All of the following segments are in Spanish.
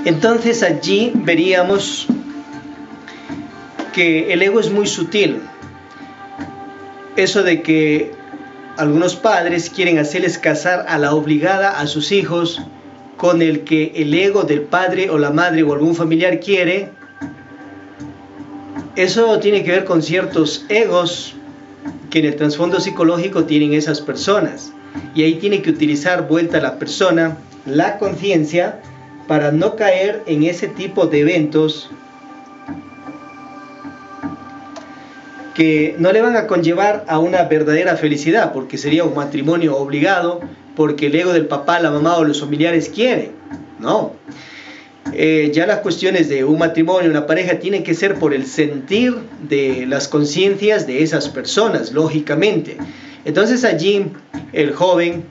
Entonces allí veríamos que el ego es muy sutil. Eso de que algunos padres quieren hacerles casar a la obligada a sus hijos con el que el ego del padre o la madre o algún familiar quiere, eso tiene que ver con ciertos egos que en el trasfondo psicológico tienen esas personas. Y ahí tiene que utilizar vuelta la persona, la conciencia, para no caer en ese tipo de eventos que no le van a conllevar a una verdadera felicidad, porque sería un matrimonio obligado, porque el ego del papá, la mamá o los familiares quieren. No. Ya las cuestiones de un matrimonio, una pareja, tienen que ser por el sentir de las conciencias de esas personas, lógicamente. Entonces allí el joven,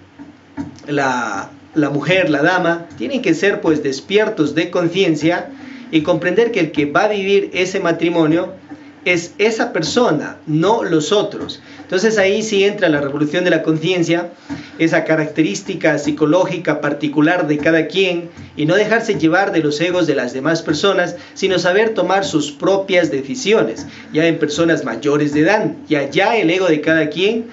la mujer, la dama, tienen que ser pues despiertos de conciencia y comprender que el que va a vivir ese matrimonio es esa persona, no los otros. Entonces ahí sí entra la revolución de la conciencia, esa característica psicológica particular de cada quien, y no dejarse llevar de los egos de las demás personas, sino saber tomar sus propias decisiones, ya en personas mayores de edad. Y allá el ego de cada quien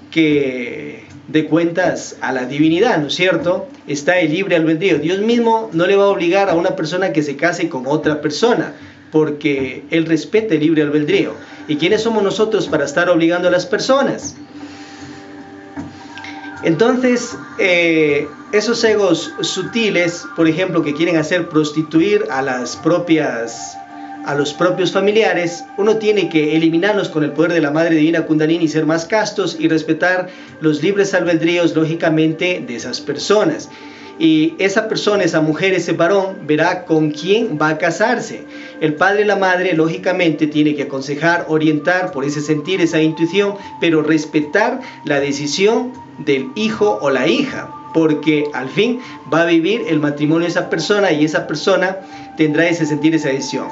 que dé cuentas a la divinidad, ¿no es cierto? Está el libre albedrío. Dios mismo no le va a obligar a una persona que se case con otra persona, porque Él respeta el libre albedrío. ¿Y quiénes somos nosotros para estar obligando a las personas? Entonces, esos egos sutiles, por ejemplo, que quieren hacer prostituir a los propios familiares, uno tiene que eliminarlos con el poder de la Madre Divina Kundalini y ser más castos y respetar los libres albedríos, lógicamente, de esas personas. Y esa persona, esa mujer, ese varón, verá con quién va a casarse. El padre y la madre, lógicamente, tiene que aconsejar, orientar por ese sentir, esa intuición, pero respetar la decisión del hijo o la hija, porque al fin va a vivir el matrimonio de esa persona y esa persona tendrá ese sentir, esa decisión.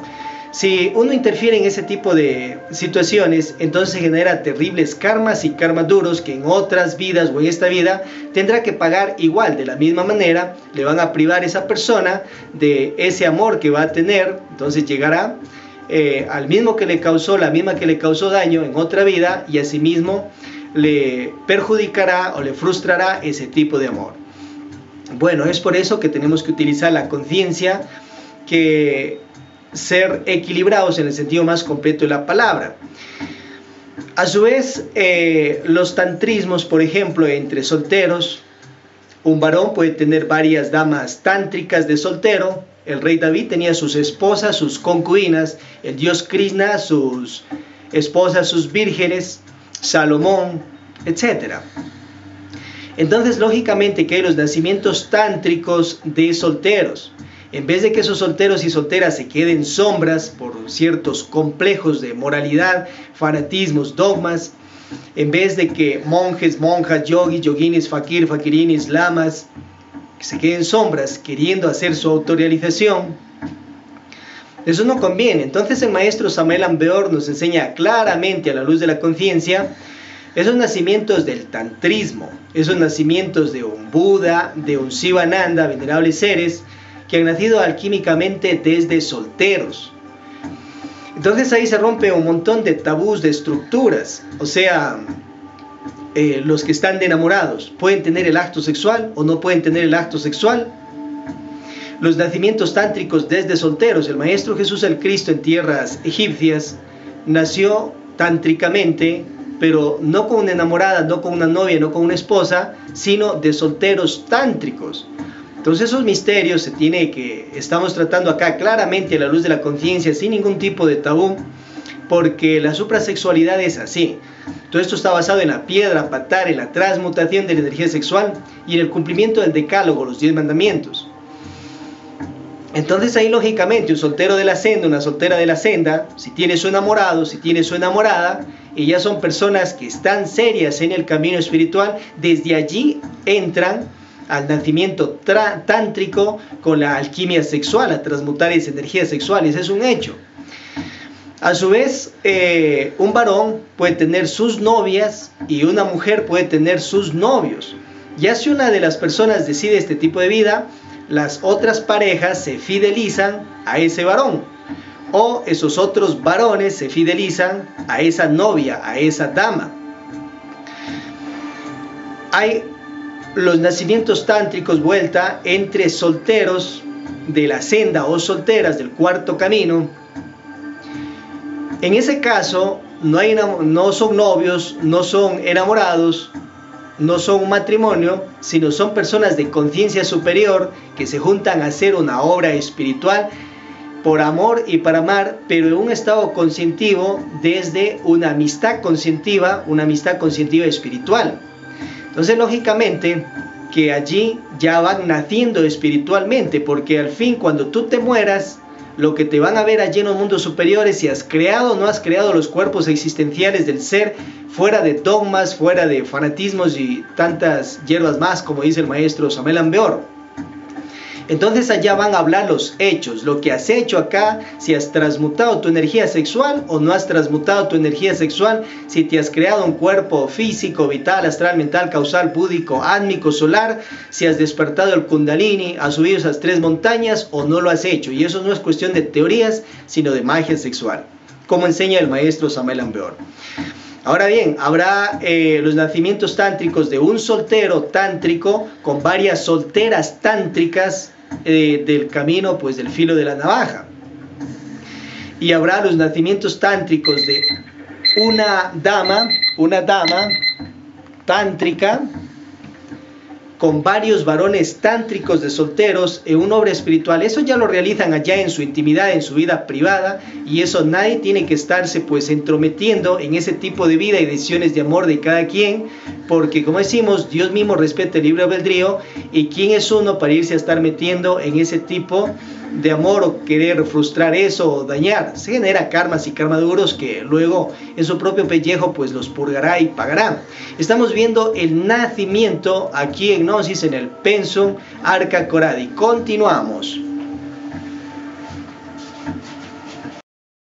Si uno interfiere en ese tipo de situaciones, entonces se genera terribles karmas y karmas duros que en otras vidas o en esta vida tendrá que pagar igual. De la misma manera, le van a privar a esa persona de ese amor que va a tener. Entonces llegará al mismo que le causó, la misma que le causó daño en otra vida, y asimismo le perjudicará o le frustrará ese tipo de amor. Bueno, es por eso que tenemos que utilizar la conciencia, que ser equilibrados en el sentido más completo de la palabra. A su vez, los tantrismos, por ejemplo, entre solteros, un varón puede tener varias damas tántricas de soltero. El rey David tenía sus esposas, sus concubinas, el dios Krishna, sus esposas, sus vírgenes, Salomón, etc. Entonces, lógicamente que hay los nacimientos tántricos de solteros. En vez de que esos solteros y solteras se queden sombras por ciertos complejos de moralidad, fanatismos, dogmas, en vez de que monjes, monjas, yogis, yoginis, fakir, fakirinis, lamas, que se queden sombras queriendo hacer su autorrealización, eso no conviene. Entonces el maestro Samael Aun Weor nos enseña claramente a la luz de la conciencia esos nacimientos del tantrismo, esos nacimientos de un Buda, de un Sivananda, venerables seres, que han nacido alquímicamente desde solteros. Entonces ahí se rompe un montón de tabús, de estructuras. O sea, los que están de enamorados, ¿pueden tener el acto sexual o no pueden tener el acto sexual? Los nacimientos tántricos desde solteros. El Maestro Jesús el Cristo en tierras egipcias nació tántricamente, pero no con una enamorada, no con una novia, no con una esposa, sino de solteros tántricos. Entonces esos misterios estamos tratando acá claramente a la luz de la conciencia, sin ningún tipo de tabú, porque la suprasexualidad es así. Todo esto está basado en la piedra patar, en la transmutación de la energía sexual y en el cumplimiento del decálogo, los 10 mandamientos. Entonces ahí lógicamente un soltero de la senda, una soltera de la senda, si tiene su enamorado, si tiene su enamorada, y ya son personas que están serias en el camino espiritual, desde allí entran al nacimiento tántrico con la alquimia sexual, a transmutar esas energías sexuales. Es un hecho. A su vez, un varón puede tener sus novias y una mujer puede tener sus novios. Ya si una de las personas decide este tipo de vida, las otras parejas se fidelizan a ese varón, o esos otros varones se fidelizan a esa novia, a esa dama. Hay los nacimientos tántricos vuelta entre solteros de la senda o solteras del cuarto camino. En ese caso no son novios, no son enamorados, no son un matrimonio, sino son personas de conciencia superior que se juntan a hacer una obra espiritual por amor y para amar, pero en un estado conscientivo, desde una amistad conscientiva espiritual. Entonces, lógicamente, que allí ya van naciendo espiritualmente, porque al fin, cuando tú te mueras, lo que te van a ver allí en los mundos superiores, si has creado o no has creado los cuerpos existenciales del ser, fuera de dogmas, fuera de fanatismos y tantas hierbas más, como dice el maestro Samuel Ambeor. Entonces allá van a hablar los hechos, lo que has hecho acá, si has transmutado tu energía sexual o no has transmutado tu energía sexual, si te has creado un cuerpo físico, vital, astral, mental, causal, búdico, átmico, solar, si has despertado el kundalini, has subido esas 3 montañas o no lo has hecho. Y eso no es cuestión de teorías, sino de magia sexual, como enseña el maestro Samuel Ambeor. Ahora bien, habrá los nacimientos tántricos de un soltero tántrico con varias solteras tántricas del camino, pues del filo de la navaja. Y habrá los nacimientos tántricos de una dama tántrica con varios varones tántricos de solteros en una obra espiritual. Eso ya lo realizan allá en su intimidad, en su vida privada, y eso nadie tiene que estarse pues entrometiendo en ese tipo de vida y decisiones de amor de cada quien, porque como decimos, Dios mismo respeta el libre albedrío, y quién es uno para irse a estar metiendo en ese tipo de amor o querer frustrar eso o dañar. Se genera karmas y karmaduros que luego en su propio pellejo pues los purgará y pagará. Estamos viendo el nacimiento aquí en Gnosis, en el Pensum Arca Coradi. Continuamos.